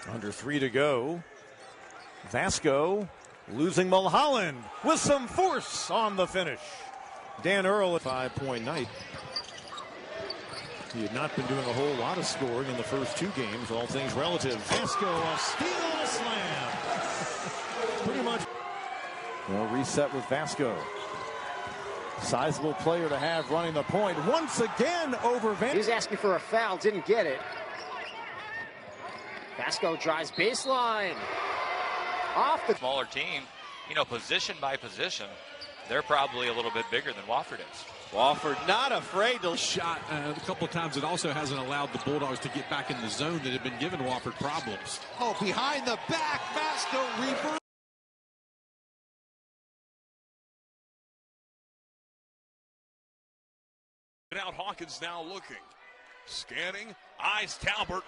Under 3 to go. Vasko losing Mulholland with some force on the finish. Dan Earl at 5-point night. He had not been doing a whole lot of scoring in the first 2 games, all things relative. Vasko, a steal and a slam. Pretty much. Well, reset with Vasko. Sizable player to have running the point once again over Vasko. He was asking for a foul, didn't get it. Vasko drives baseline. Off the smaller team, you know, position by position, they're probably a little bit bigger than Wofford is. Wofford not afraid to shot a couple of times. It also hasn't allowed the Bulldogs to get back in the zone that had been giving Wofford problems. Oh, behind the back, Vasko reverse. Out Hawkins now looking, scanning, eyes Talbert,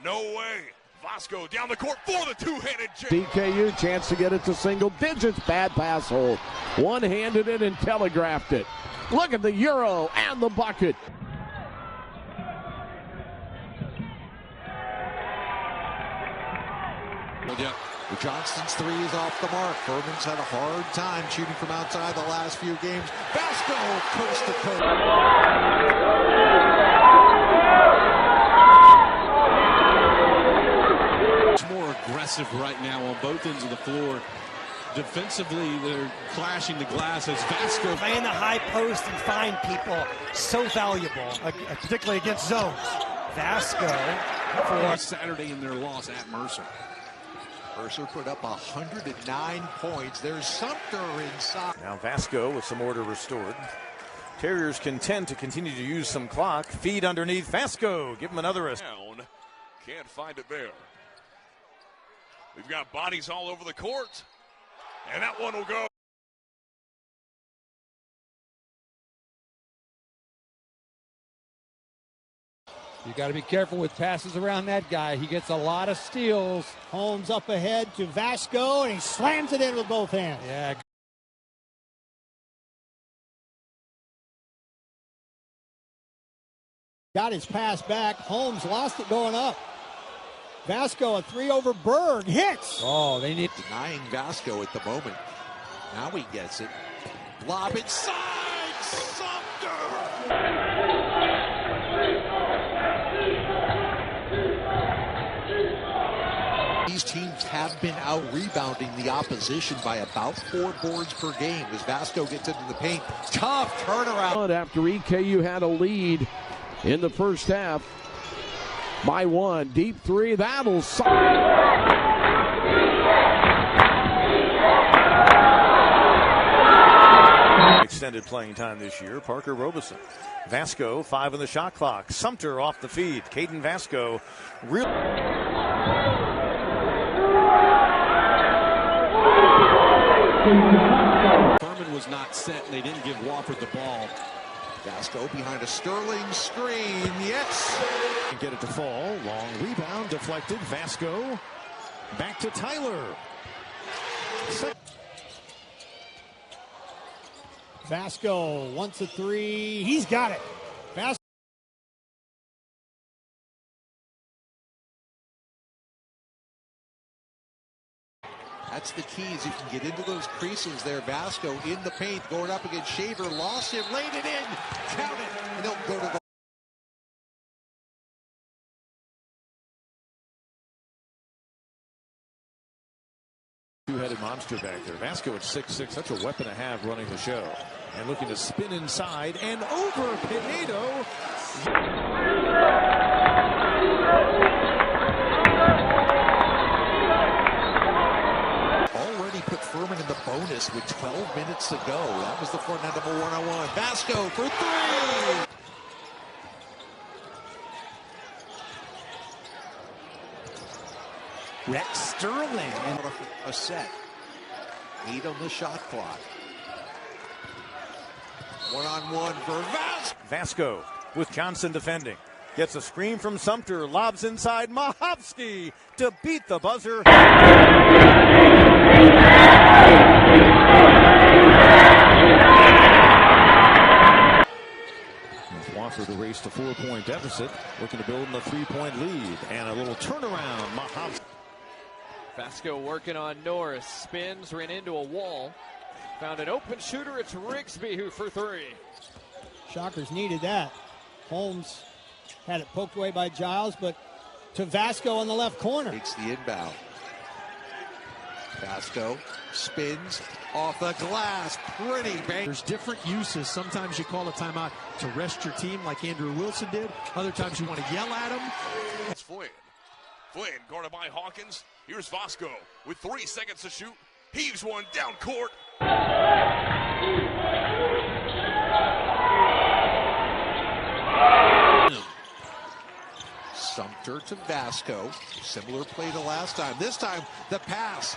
no way. Vasko down the court for the two-handed jam. DKU chance to get it to single digits. Bad pass hold. One-handed it and telegraphed it. Look at the Euro and the bucket. Yeah. Johnston's 3 is off the mark. Furman's had a hard time shooting from outside the last few games. Vasko coast to coast. More aggressive right now on both ends of the floor. Defensively, they're clashing the glass as Vasko. Play in the high post and find people. So valuable, particularly against zones. Vasko for Saturday in their loss at Mercer. Mercer put up 109 points. There's Sumter inside. Now Vasko with some order restored. Terriers content to continue to use some clock. Feed underneath Vasko. Give him another assist. Can't find it there. We've got bodies all over the court. And that one will go. You got to be careful with passes around that guy. He gets a lot of steals. Holmes up ahead to Vasko, and he slams it in with both hands. Yeah. Got his pass back. Holmes lost it going up. Vasko, a 3 over Berg, hits. Oh, they need denying Vasko at the moment. Now he gets it. Lob inside, Sumter. These teams have been out rebounding the opposition by about 4 boards per game as Vasko gets into the paint. Tough turnaround. After EKU had a lead in the first half by 1. Deep 3, that'll extended playing time this year. Parker Robeson. Vasko, 5 on the shot clock. Sumter off the feed. Cayden Vasko. Furman was not set. They didn't give Wofford the ball. Vasko behind a Sterling screen. Yes. Get it to fall. Long rebound deflected. Vasko back to Tyler. Vasko wants a 3. He's got it. Vasko. That's the key, is you can get into those creases there. Vasko in the paint, going up against Shaver, lost him, laid it in, count it, and they'll go to the two-headed monster back there. Vasko at 6'6", such a weapon to have running the show. And looking to spin inside and over Pinedo. Put Furman in the bonus with 12 minutes to go. That was the Fortnite number 101. Vasko for 3. Rex Sterling. A set. 8 on the shot clock. 1-on-1 for Vasko with Johnson defending. Gets a screen from Sumter. Lobs inside. Mahovsky to beat the buzzer. Wofford to race to 4-point deficit, looking to build in a 3-point lead, and a little turnaround. Vasko working on Norris, spins, ran into a wall, found an open shooter. It's Rigsby who for three. Shockers needed that. Holmes had it poked away by Giles, but to Vasko on the left corner. Takes the inbound. Vasko spins off the glass. Pretty bang. There's different uses. Sometimes you call a timeout to rest your team like Andrew Wilson did. Other times you want to yell at them. It's Flynn. Flynn guarded by Hawkins. Here's Vasko with 3 seconds to shoot. Heaves one down court. Sumter to Vasko. Similar play to last time. This time, the pass.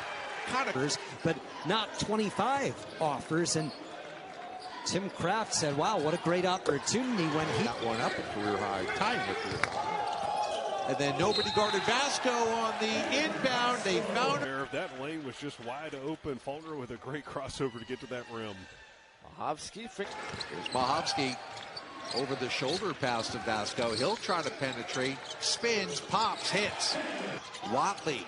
But not 25 offers. And Tim Kraft said, wow, what a great opportunity when he got one up at career high. Time with career high. And then nobody guarded Vasko on the inbound. They found it. That lane was just wide open. Faulkner with a great crossover to get to that rim. Mahovsky. Here's Mahovsky. Over the shoulder pass to Vasko. He'll try to penetrate. Spins, pops, hits. Watley.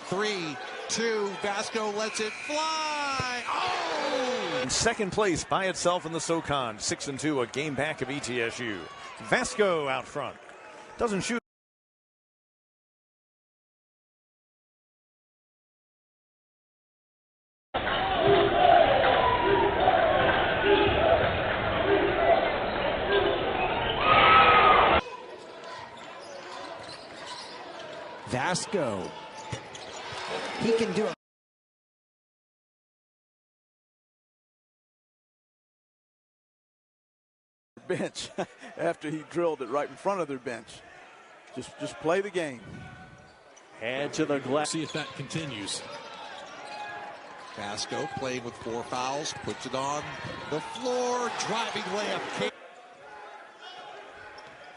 3, 2. Vasko lets it fly. Oh! In second place by itself in the SoCon. 6-2, a game back of ETSU. Vasko out front. Doesn't shoot. Vasko. He can do it. Bench after he drilled it right in front of their bench. Just play the game. And to the glass. See if that continues. Vasko playing with 4 fouls, puts it on the floor, driving layup.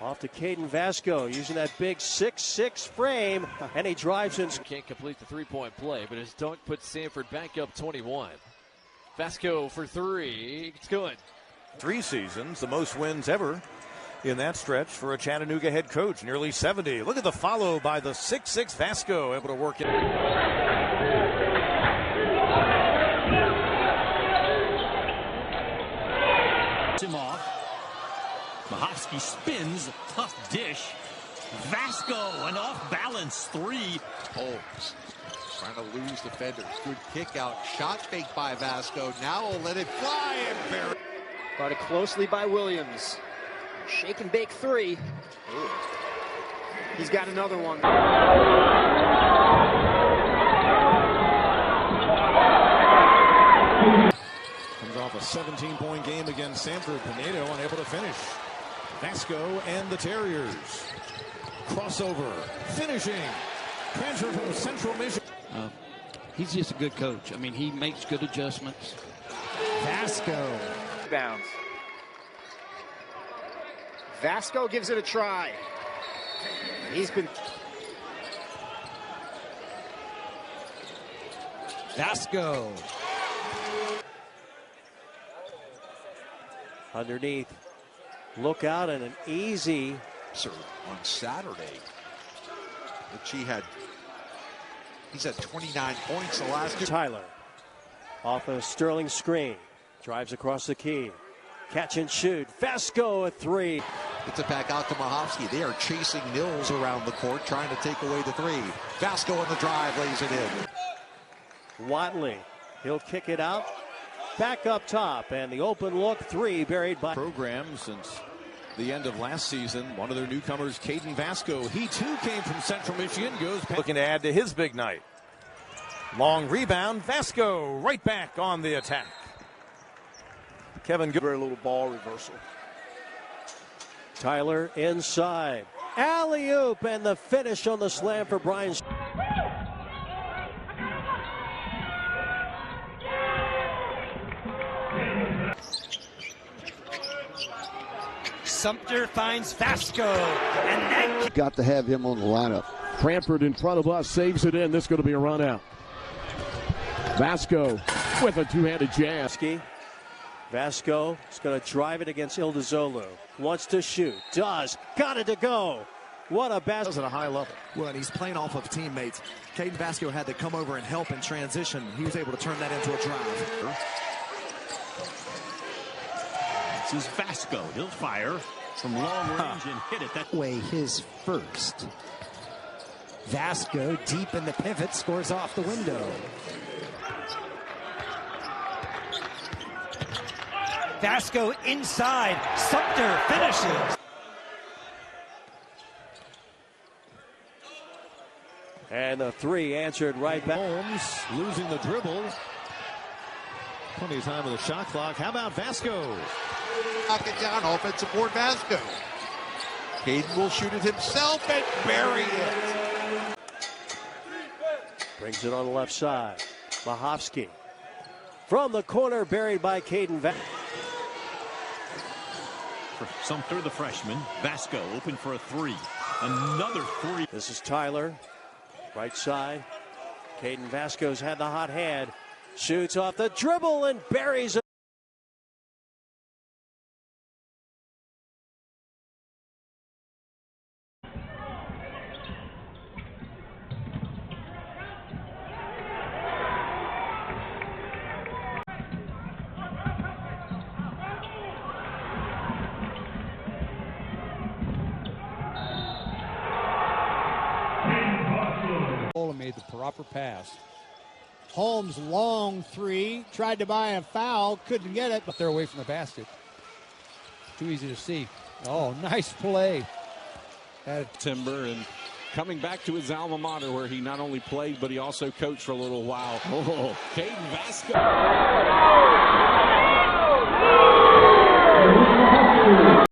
Off to Cayden Vasko, using that big 6'6" frame, and he drives in. Can't complete the three-point play, but his dunk puts Sanford back up 21. Vasko for three. It's good. 3 seasons, the most wins ever in that stretch for a Chattanooga head coach, nearly 70. Look at the follow by the 6'6" Vasko, able to work it. Mahovsky spins, tough dish. Vasko, an off-balance 3. Holmes trying to lose defenders. Good kick out. Shot fake by Vasko. Now will let it fly and bury. Guarded closely by Williams. Shake and bake 3. Ooh. He's got another one. Comes off a 17-point game against Sanford. Pinedo unable to finish. Vasko and the Terriers. Crossover. Finishing. Transfer from Central Michigan. He's just a good coach. I mean, he makes good adjustments. Vasko. Bounds. Vasko gives it a try. He's been. Vasko. Underneath. Look out, and an easy. On Saturday, which he's had 29 points the last 2. Tyler off a Sterling screen, drives across the key, catch and shoot. Vasko at 3. Gets it back out to Mahovsky. They are chasing Nils around the court, trying to take away the 3. Vasko on the drive, lays it in. Watley, he'll kick it out, back up top, and the open look 3 buried by. Program since the end of last season. One of their newcomers, Cayden Vasko. He too came from Central Michigan. Goes looking to add to his big night. Long rebound. Vasko right back on the attack. Kevin. Very little ball reversal. Tyler inside. Alley-oop, and the finish on the slam for Brian. Sumter finds Vasko, and then got to have him on the lineup. Cranford in front of us, saves it in. This is going to be a run out. Vasko with a two-handed jam. Vasko is going to drive it against Ildizolu. Wants to shoot. Does. Got it to go. What a basket at a high level. Well, and he's playing off of teammates. Cayden Vasko had to come over and help in transition. He was able to turn that into a drive. This is Vasko. He'll fire from long range and hit it. That way his first. Vasko deep in the pivot scores off the window. Vasko inside. Sumter finishes. And the three answered right back. Holmes losing the dribble. Plenty of time with the shot clock. How about Vasko? Knock it down, offensive board, Vasko. Cayden will shoot it himself and bury it. Brings it on the left side. Mahovsky. From the corner, buried by Cayden Vasko. For Sumter, the freshman. Vasko open for a three. Another three. This is Tyler. Right side. Cayden Vasko's had the hot hand. Shoots off the dribble and buries it. Made the proper pass. Holmes long three, tried to buy a foul, couldn't get it, but they're away from the basket. Too easy to see. Oh, nice play. At Timber and coming back to his alma mater where he not only played but he also coached for a little while. Oh, Cayden Vasko.